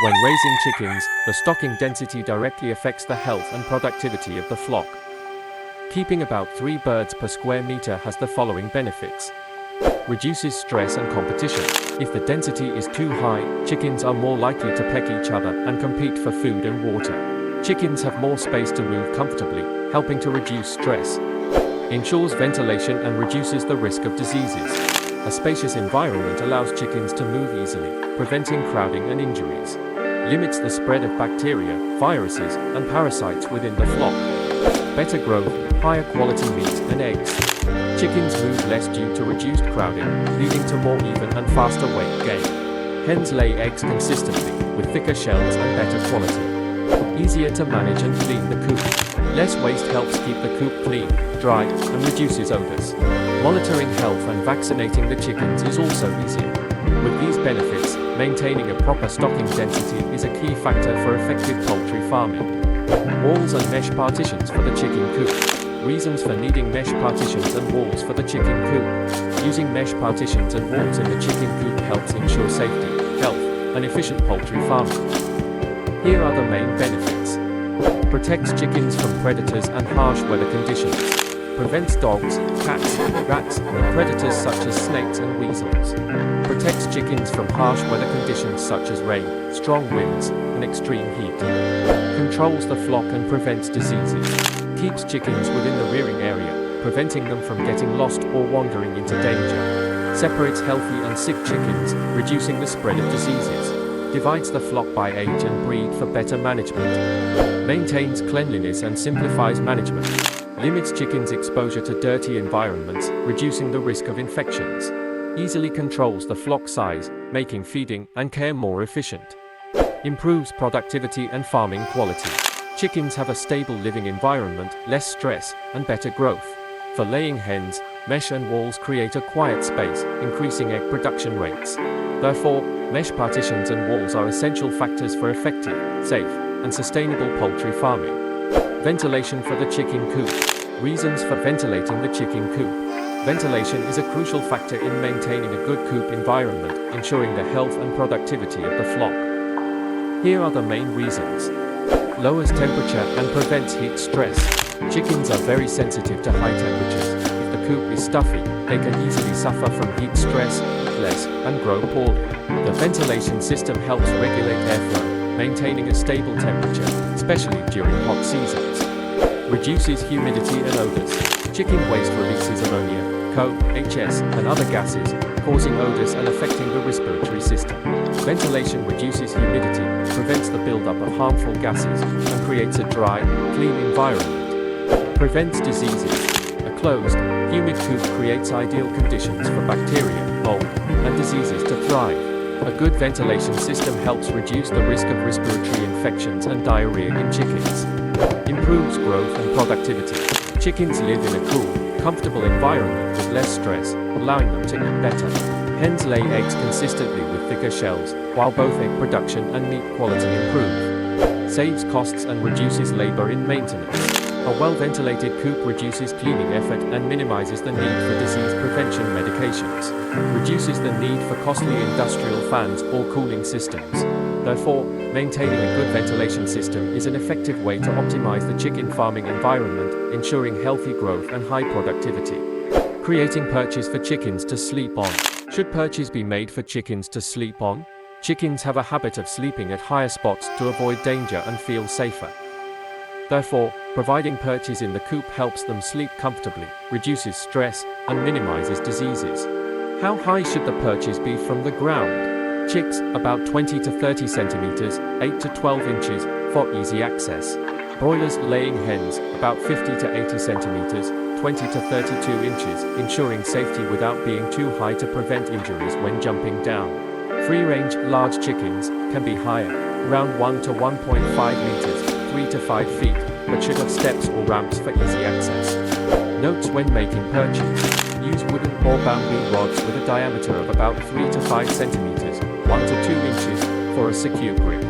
When raising chickens, the stocking density directly affects the health and productivity of the flock. Keeping about 3 birds per square meter has the following benefits. Reduces stress and competition. If the density is too high, chickens are more likely to peck each other and compete for food and water. Chickens have more space to move comfortably, helping to reduce stress. Ensures ventilation and reduces the risk of diseases. A spacious environment allows chickens to move easily, preventing crowding and injuries. Limits the spread of bacteria, viruses, and parasites within the flock. Better growth, higher quality meat and eggs. Chickens move less due to reduced crowding, leading to more even and faster weight gain. Hens lay eggs consistently, with thicker shells and better quality. Easier to manage and clean the coop. Less waste helps keep the coop clean, dry, and reduces odors. Monitoring health and vaccinating the chickens is also easier. With these benefits, maintaining a proper stocking density is a key factor for effective poultry farming. Walls and mesh partitions for the chicken coop. Reasons for needing mesh partitions and walls for the chicken coop. Using mesh partitions and walls in the chicken coop helps ensure safety, health, and efficient poultry farming. Here are the main benefits. Protects chickens from predators and harsh weather conditions. Prevents dogs, cats, rats, and predators such as snakes and weasels. Protects chickens from harsh weather conditions such as rain, strong winds, and extreme heat. Controls the flock and prevents diseases. Keeps chickens within the rearing area, preventing them from getting lost or wandering into danger. Separates healthy and sick chickens, reducing the spread of diseases. Divides the flock by age and breed for better management. Maintains cleanliness and simplifies management. Limits chickens' exposure to dirty environments, reducing the risk of infections. Easily controls the flock size, making feeding and care more efficient. Improves productivity and farming quality. Chickens have a stable living environment, less stress, and better growth. For laying hens, mesh and walls create a quiet space, increasing egg production rates. Therefore, mesh partitions and walls are essential factors for effective, safe, and sustainable poultry farming. Ventilation for the chicken coop. Reasons for ventilating the chicken coop. Ventilation is a crucial factor in maintaining a good coop environment, ensuring the health and productivity of the flock. Here are the main reasons. Lowers temperature and prevents heat stress. Chickens are very sensitive to high temperatures. If the coop is stuffy, they can easily suffer from heat stress, eat less, and grow poorly. The ventilation system helps regulate airflow, maintaining a stable temperature, especially during hot seasons. Reduces humidity and odors. Chicken waste releases ammonia, COOP, and other gases, causing odors and affecting the respiratory system. Ventilation reduces humidity, prevents the buildup of harmful gases, and creates a dry, clean environment. Prevents diseases. A closed, humid coop creates ideal conditions for bacteria, mold, and diseases to thrive. A good ventilation system helps reduce the risk of respiratory infections and diarrhea in chickens. Improves growth and productivity. Chickens live in a cool, comfortable environment with less stress, allowing them to eat better. Hens lay eggs consistently with thicker shells, while both egg production and meat quality improve. Saves costs and reduces labor in maintenance. A well-ventilated coop reduces cleaning effort and minimizes the need for disease prevention medications. Reduces the need for costly industrial fans or cooling systems. Therefore, maintaining a good ventilation system is an effective way to optimize the chicken farming environment, ensuring healthy growth and high productivity. Creating perches for chickens to sleep on. Should perches be made for chickens to sleep on? Chickens have a habit of sleeping at higher spots to avoid danger and feel safer. Therefore, providing perches in the coop helps them sleep comfortably, reduces stress, and minimizes diseases. How high should the perches be from the ground? Chicks, about 20 to 30 centimeters, 8 to 12 inches, for easy access. Broilers laying hens, about 50 to 80 centimeters, 20 to 32 inches, ensuring safety without being too high to prevent injuries when jumping down. Free-range, large chickens, can be higher, around 1 to 1.5 meters, 3 to 5 feet, but should have steps or ramps for easy access. Notes when making perches. Use wooden or bamboo rods with a diameter of about 3 to 5 centimeters, 1 to 2 inches, for a secure grip.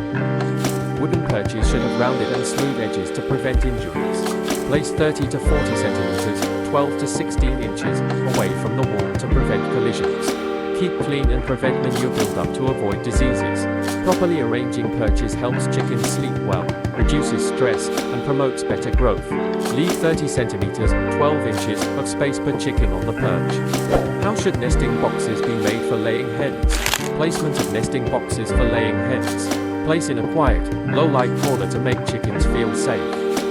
Wooden perches should have rounded and smooth edges to prevent injuries. Place 30 to 40 centimeters, 12 to 16 inches, away from the wall to prevent collisions. Keep clean and prevent manure buildup to avoid diseases. Properly arranging perches helps chickens sleep well, reduces stress, and promotes better growth. Leave 30 centimeters, 12 inches of space per chicken on the perch. How should nesting boxes be made for laying hens? Placement of nesting boxes for laying hens. Place in a quiet, low-light corner to make chickens feel safe.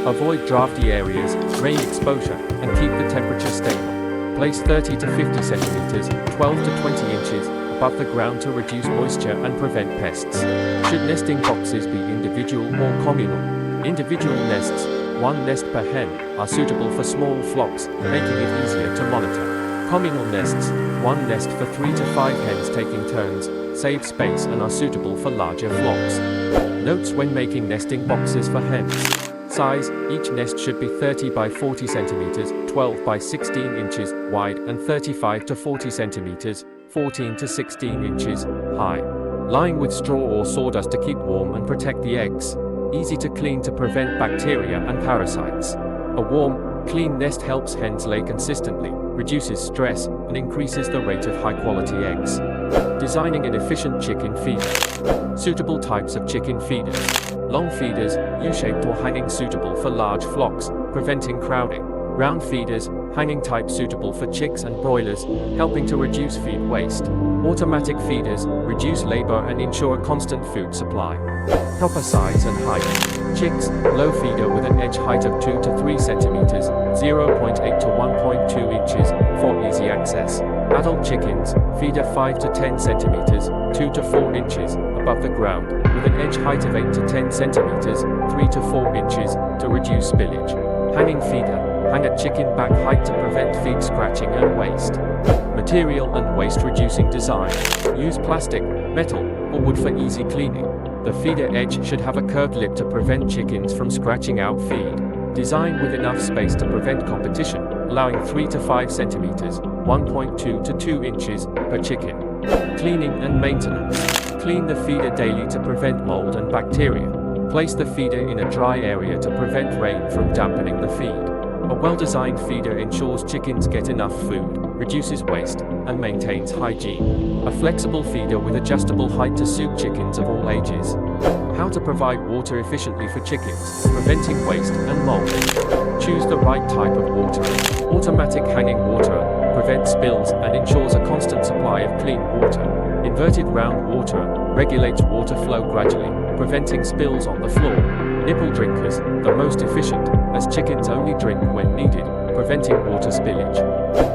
Avoid drafty areas, rain exposure, and keep the temperature stable. Place 30 to 50 centimeters, 12 to 20 inches, above the ground to reduce moisture and prevent pests. Should nesting boxes be individual or communal? Individual nests, one nest per hen, are suitable for small flocks, making it easier to monitor. Communal nests, one nest for 3 to 5 hens taking turns, save space and are suitable for larger flocks. Notes when making nesting boxes for hens. Size, each nest should be 30 by 40 centimeters, 12 by 16 inches wide and 35 to 40 centimeters, 14 to 16 inches high. Lined with straw or sawdust to keep warm and protect the eggs. Easy to clean to prevent bacteria and parasites. A warm, clean nest helps hens lay consistently, reduces stress, and increases the rate of high-quality eggs. Designing an efficient chicken feeder. Suitable types of chicken feeders. Long feeders, U-shaped or hanging, suitable for large flocks, preventing crowding. Round feeders, hanging type, suitable for chicks and broilers, helping to reduce feed waste. Automatic feeders, reduce labor and ensure a constant food supply. Proper size and height. Chicks, low feeder with an edge height of 2 to 3 centimeters, 0.8 to 1.2 inches, for easy access. Adult chickens, feeder 5 to 10 centimeters, 2 to 4 inches, above the ground, with an edge height of 8 to 10 centimeters, 3 to 4 inches, to reduce spillage. Hanging feeder, hang at chicken back height to prevent feed scratching and waste. Material and waste reducing design. Use plastic, metal, or wood for easy cleaning. The feeder edge should have a curved lip to prevent chickens from scratching out feed. Design with enough space to prevent competition, allowing 3 to 5 centimeters, 1.2 to 2 inches, per chicken. Cleaning and maintenance. Clean the feeder daily to prevent mold and bacteria. Place the feeder in a dry area to prevent rain from dampening the feed. A well-designed feeder ensures chickens get enough food, reduces waste, and maintains hygiene. A flexible feeder with adjustable height to suit chickens of all ages. How to provide water efficiently for chickens, preventing waste and mold. Choose the right type of water. Automatic hanging water prevents spills and ensures a constant supply of clean water. Inverted round water regulates water flow gradually, preventing spills on the floor. Nipple drinkers, the most efficient, as chickens only drink when needed, preventing water spillage.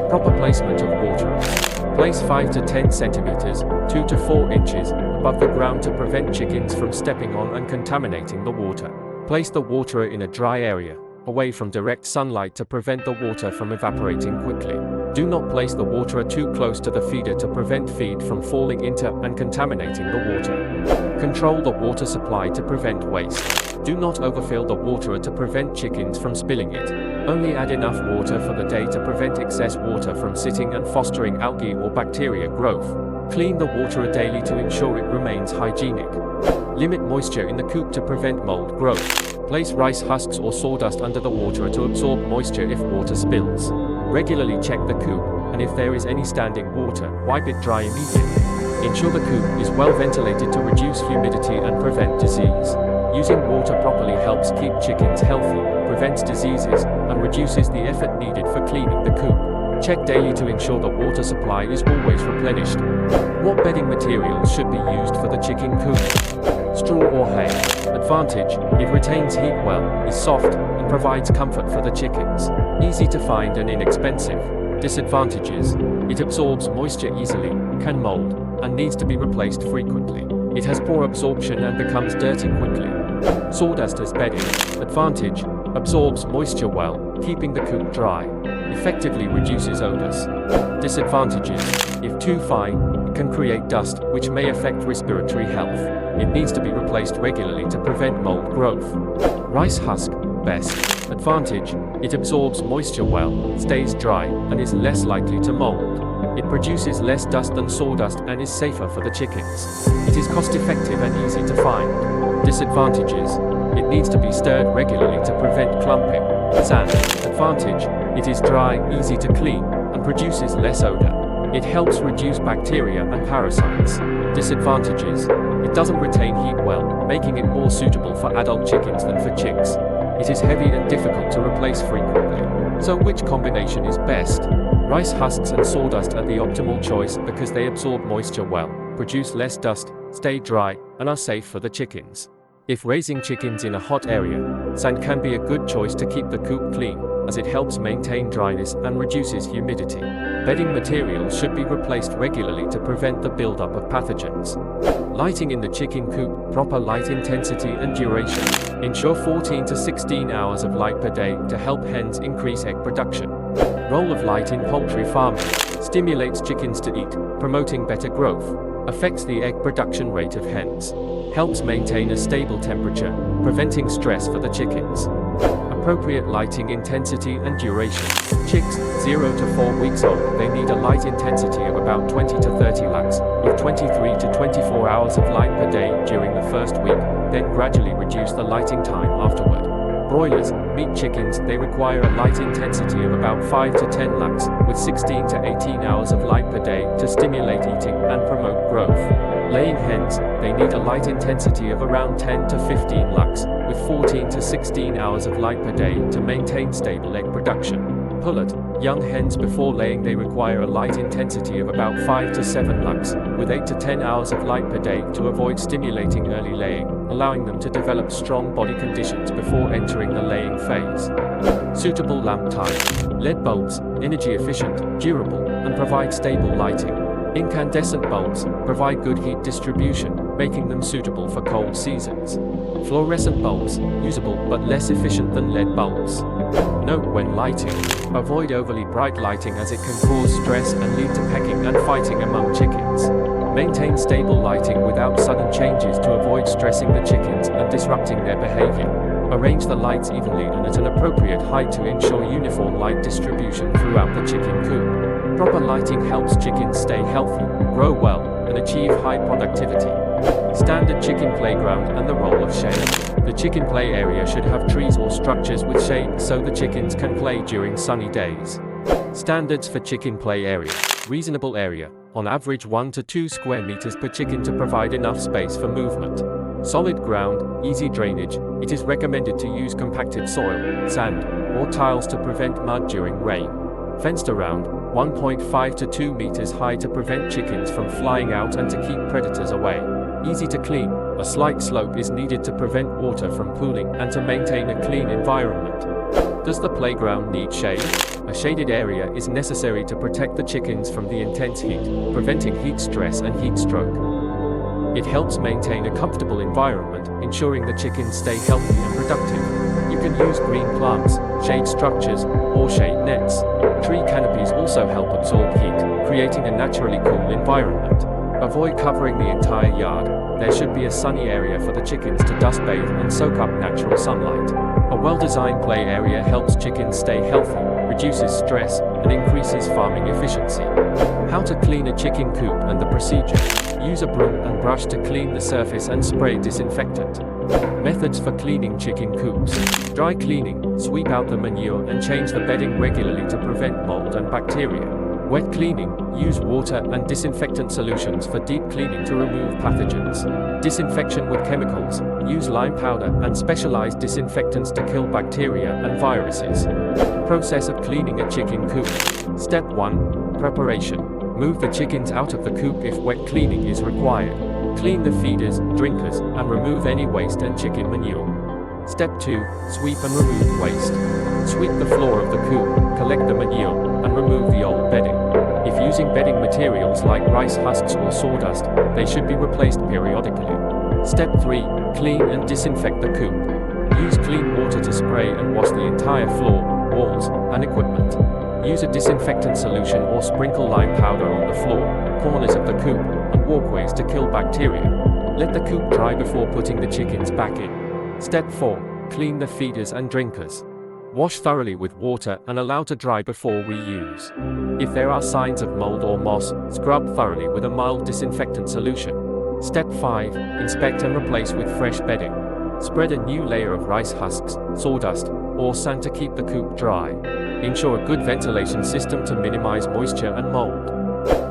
Proper placement of water. Place 5 to 10 centimeters, 2 to 4 inches, above the ground to prevent chickens from stepping on and contaminating the water. Place the water in a dry area, away from direct sunlight to prevent the water from evaporating quickly. Do not place the water too close to the feeder to prevent feed from falling into and contaminating the water. Control the water supply to prevent waste. Do not overfill the water to prevent chickens from spilling it. Only add enough water for the day to prevent excess water from sitting and fostering algae or bacteria growth. Clean the water daily to ensure it remains hygienic. Limit moisture in the coop to prevent mold growth. Place rice husks or sawdust under the water to absorb moisture if water spills. Regularly check the coop, and if there is any standing water, wipe it dry immediately. Ensure the coop is well ventilated to reduce humidity and prevent disease. Using water properly helps keep chickens healthy, prevents diseases, and reduces the effort needed for cleaning the coop. Check daily to ensure the water supply is always replenished. What bedding materials should be used for the chicken coop? Straw or hay. Advantage: it retains heat well, is soft, and provides comfort for the chickens. Easy to find and inexpensive. Disadvantages: it absorbs moisture easily, can mold, and needs to be replaced frequently. It has poor absorption and becomes dirty quickly. Sawdust as bedding. Advantage: absorbs moisture well, keeping the coop dry. Effectively reduces odors. Disadvantages: if too fine, it can create dust, which may affect respiratory health. It needs to be replaced regularly to prevent mold growth. Rice husk, best. Advantage: it absorbs moisture well, stays dry, and is less likely to mold. It produces less dust than sawdust and is safer for the chickens. It is cost-effective and easy to find. Disadvantages: it needs to be stirred regularly to prevent clumping. Sand. Advantage: it is dry, easy to clean, and produces less odor. It helps reduce bacteria and parasites. Disadvantages: it doesn't retain heat well, making it more suitable for adult chickens than for chicks. It is heavy and difficult to replace frequently. So which combination is best? Rice husks and sawdust are the optimal choice because they absorb moisture well, produce less dust, stay dry, and are safe for the chickens. If raising chickens in a hot area, sand can be a good choice to keep the coop clean, as it helps maintain dryness and reduces humidity. Bedding materials should be replaced regularly to prevent the buildup of pathogens. Lighting in the chicken coop: proper light intensity and duration. Ensure 14 to 16 hours of light per day to help hens increase egg production. Role of light in poultry farming: stimulates chickens to eat, promoting better growth. Affects the egg production rate of hens. Helps maintain a stable temperature, preventing stress for the chickens. Appropriate lighting intensity and duration. Chicks 0 to 4 weeks old, they need a light intensity of about 20 to 30 lux, with 23 to 24 hours of light per day during the first week, then gradually reduce the lighting time afterward. Broilers, meat chickens, they require a light intensity of about 5 to 10 lux, with 16 to 18 hours of light per day to stimulate eating and promote growth. Laying hens, they need a light intensity of around 10 to 15 lux, with 14 to 16 hours of light per day to maintain stable egg production. Pullet, young hens before laying, they require a light intensity of about 5 to 7 lux, with 8 to 10 hours of light per day to avoid stimulating early laying, allowing them to develop strong body conditions before entering the laying phase. Suitable lamp type: LED bulbs, energy efficient, durable, and provide stable lighting. Incandescent bulbs provide good heat distribution, making them suitable for cold seasons. Fluorescent bulbs, usable but less efficient than LED bulbs. Note when lighting: avoid overly bright lighting as it can cause stress and lead to pecking and fighting among chickens. Maintain stable lighting without sudden changes to avoid stressing the chickens and disrupting their behavior. Arrange the lights evenly and at an appropriate height to ensure uniform light distribution throughout the chicken coop. Proper lighting helps chickens stay healthy, grow well, and achieve high productivity. Standard chicken playground and the role of shade. The chicken play area should have trees or structures with shade so the chickens can play during sunny days. Standards for chicken play area: reasonable area, on average 1 to 2 square meters per chicken to provide enough space for movement. Solid ground, easy drainage. It is recommended to use compacted soil, sand, or tiles to prevent mud during rain. Fenced around, 1.5 to 2 meters high to prevent chickens from flying out and to keep predators away. Easy to clean. A slight slope is needed to prevent water from pooling and to maintain a clean environment. Does the playground need shade? A shaded area is necessary to protect the chickens from the intense heat, preventing heat stress and heat stroke. It helps maintain a comfortable environment, ensuring the chickens stay healthy and productive. You can use green plants, shade structures, or shade nets. Tree canopies also help absorb heat, creating a naturally cool environment. Avoid covering the entire yard. There should be a sunny area for the chickens to dust bathe and soak up natural sunlight. A well-designed play area helps chickens stay healthy, reduces stress, and increases farming efficiency. How to clean a chicken coop and the procedure: use a broom and brush to clean the surface and spray disinfectant. Methods for cleaning chicken coops: dry cleaning, sweep out the manure and change the bedding regularly to prevent mold and bacteria. Wet cleaning, use water and disinfectant solutions for deep cleaning to remove pathogens. Disinfection with chemicals, use lime powder and specialized disinfectants to kill bacteria and viruses. Process of cleaning a chicken coop. Step 1. Preparation. Move the chickens out of the coop if wet cleaning is required. Clean the feeders, drinkers, and remove any waste and chicken manure. Step 2. Sweep and remove waste. Sweep the floor of the coop, collect the manure, and remove the old bedding. If using bedding materials like rice husks or sawdust, they should be replaced periodically. Step 3. Clean and disinfect the coop. Use clean water to spray and wash the entire floor, walls, and equipment. Use a disinfectant solution or sprinkle lime powder on the floor, corners of the coop, and walkways to kill bacteria. Let the coop dry before putting the chickens back in. Step 4. Clean the feeders and drinkers. Wash thoroughly with water and allow to dry before reuse. If there are signs of mold or moss, scrub thoroughly with a mild disinfectant solution. Step 5. Inspect and replace with fresh bedding. Spread a new layer of rice husks, sawdust, or sand to keep the coop dry. Ensure a good ventilation system to minimize moisture and mold.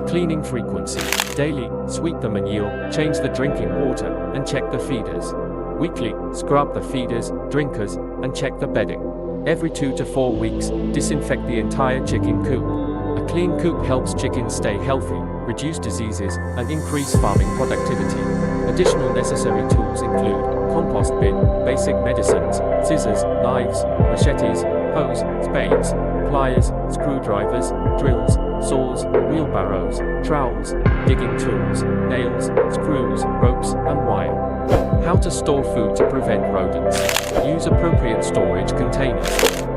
Cleaning frequency. Daily, sweep the manure, change the drinking water, and check the feeders. Weekly, scrub the feeders, drinkers, and check the bedding. Every 2 to 4 weeks, disinfect the entire chicken coop. A clean coop helps chickens stay healthy, reduce diseases, and increase farming productivity. Additional necessary tools include compost bin, basic medicines, scissors, knives, machetes, hose, spades, pliers, screwdrivers, drills, saws, wheelbarrows, trowels, digging tools, nails, screws, ropes, and wire. How to store food to prevent rodents. Use appropriate storage containers.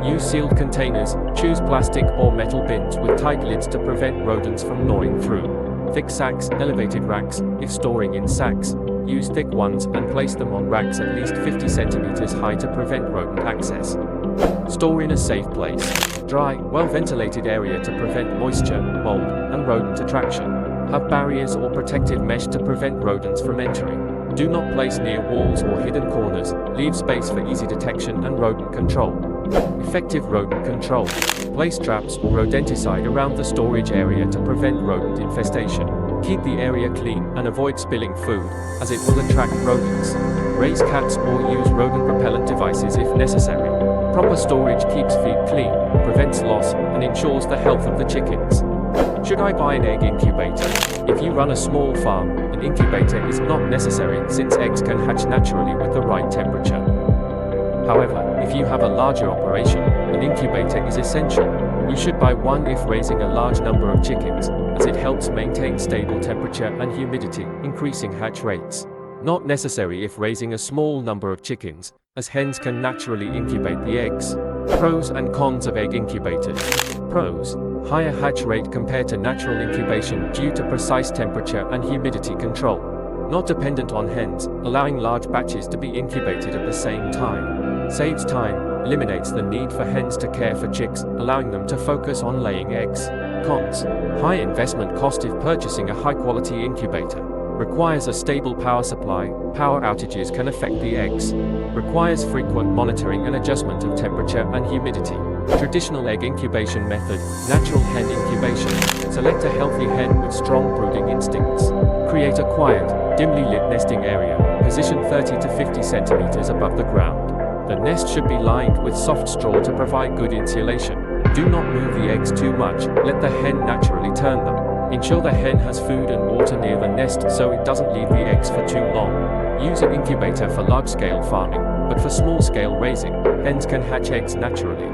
Use sealed containers, choose plastic or metal bins with tight lids to prevent rodents from gnawing through. Thick sacks, elevated racks. If storing in sacks, use thick ones and place them on racks at least 50 centimeters high to prevent rodent access. Store in a safe place. Dry, well-ventilated area to prevent moisture, mold, and rodent attraction. Have barriers or protective mesh to prevent rodents from entering. Do not place near walls or hidden corners. Leave space for easy detection and rodent control. Effective rodent control. Place traps or rodenticide around the storage area to prevent rodent infestation. Keep the area clean and avoid spilling food, as it will attract rodents. Raise cats or use rodent repellent devices if necessary. Proper storage keeps feed clean, prevents loss, and ensures the health of the chickens. Should I buy an egg incubator? If you run a small farm, an incubator is not necessary since eggs can hatch naturally with the right temperature. However, if you have a larger operation, an incubator is essential. You should buy one if raising a large number of chickens, as it helps maintain stable temperature and humidity, increasing hatch rates. Not necessary if raising a small number of chickens, as hens can naturally incubate the eggs. Pros and cons of egg incubators. Pros: higher hatch rate compared to natural incubation due to precise temperature and humidity control. Not dependent on hens, allowing large batches to be incubated at the same time. Saves time, eliminates the need for hens to care for chicks, allowing them to focus on laying eggs. Cons: high investment cost if purchasing a high-quality incubator. Requires a stable power supply. Power outages can affect the eggs. Requires frequent monitoring and adjustment of temperature and humidity. Traditional egg incubation method, natural hen incubation. Select a healthy hen with strong brooding instincts. Create a quiet, dimly lit nesting area, position 30 to 50 centimeters above the ground. The nest should be lined with soft straw to provide good insulation. Do not move the eggs too much, let the hen naturally turn them. Ensure the hen has food and water near the nest so it doesn't leave the eggs for too long. Use an incubator for large-scale farming, but for small-scale raising, hens can hatch eggs naturally.